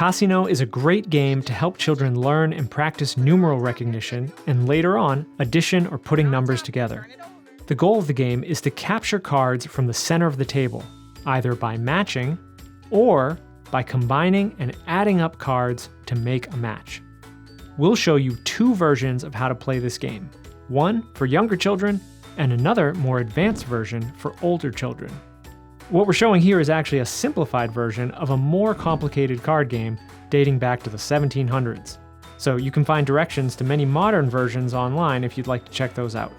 Cassino is a great game to help children learn and practice numeral recognition and later on, addition or putting numbers together. The goal of the game is to capture cards from the center of the table, either by matching or by combining and adding up cards to make a match. We'll show you two versions of how to play this game, one for younger children and another more advanced version for older children. What we're showing here is actually a simplified version of a more complicated card game dating back to the 1700s. So you can find directions to many modern versions online if you'd like to check those out.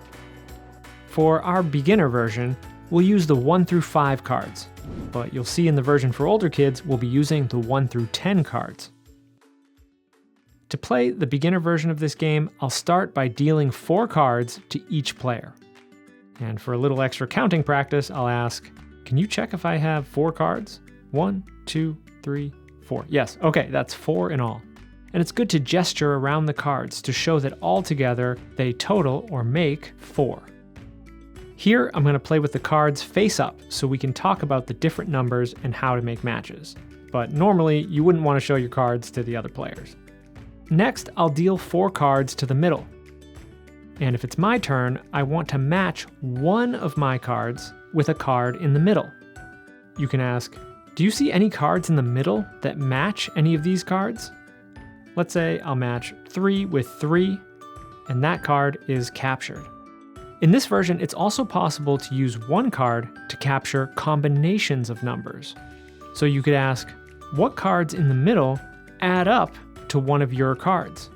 For our beginner version, we'll use the 1 through 5 cards, but you'll see in the version for older kids, we'll be using the 1 through 10 cards. To play the beginner version of this game, I'll start by dealing 4 cards to each player. And for a little extra counting practice, I'll ask, can you check if I have 4 cards? 1, 2, 3, 4. Yes, okay, that's 4 in all. And it's good to gesture around the cards to show that altogether they total or make 4. Here, I'm going to play with the cards face up so we can talk about the different numbers and how to make matches. But normally, you wouldn't want to show your cards to the other players. Next, I'll deal 4 cards to the middle. And if it's my turn, I want to match one of my cards with a card in the middle. You can ask, do you see any cards in the middle that match any of these cards? Let's say I'll match 3 with 3, and that card is captured. In this version, it's also possible to use one card to capture combinations of numbers. So you could ask, what cards in the middle add up to one of your cards?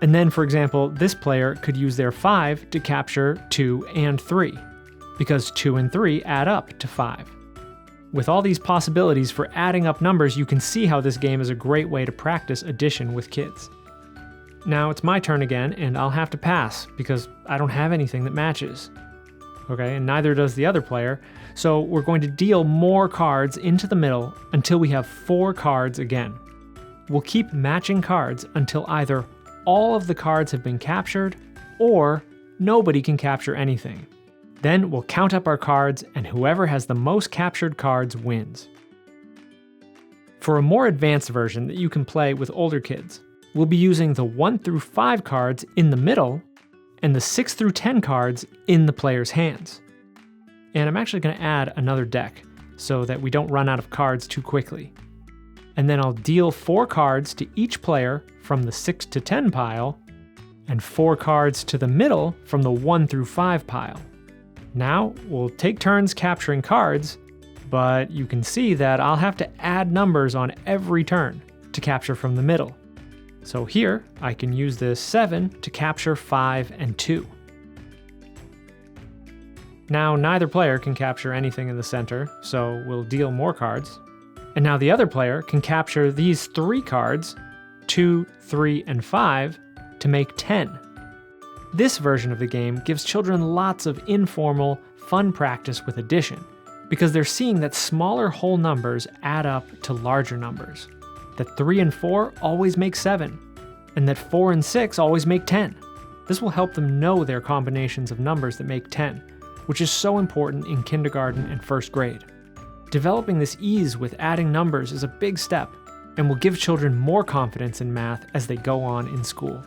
And then, for example, this player could use their 5 to capture 2 and 3, because 2 and 3 add up to 5. With all these possibilities for adding up numbers, you can see how this game is a great way to practice addition with kids. Now it's my turn again, and I'll have to pass, because I don't have anything that matches. Okay, and neither does the other player, so we're going to deal more cards into the middle until we have 4 cards again. We'll keep matching cards until either all of the cards have been captured, or nobody can capture anything. Then we'll count up our cards, and whoever has the most captured cards wins. For a more advanced version that you can play with older kids, we'll be using the 1 through 5 cards in the middle, and the 6 through 10 cards in the player's hands. And I'm actually going to add another deck, so that we don't run out of cards too quickly. And then I'll deal 4 cards to each player from the 6 to 10 pile, and 4 cards to the middle from the 1 through 5 pile. Now, we'll take turns capturing cards, but you can see that I'll have to add numbers on every turn to capture from the middle. So here, I can use this 7 to capture 5 and 2. Now, neither player can capture anything in the center, so we'll deal more cards. And now the other player can capture these 3 cards, 2, 3, and 5, to make 10. This version of the game gives children lots of informal, fun practice with addition, because they're seeing that smaller whole numbers add up to larger numbers, that 3 and 4 always make 7, and that 4 and 6 always make 10. This will help them know their combinations of numbers that make 10, which is so important in kindergarten and first grade. Developing this ease with adding numbers is a big step, and will give children more confidence in math as they go on in school.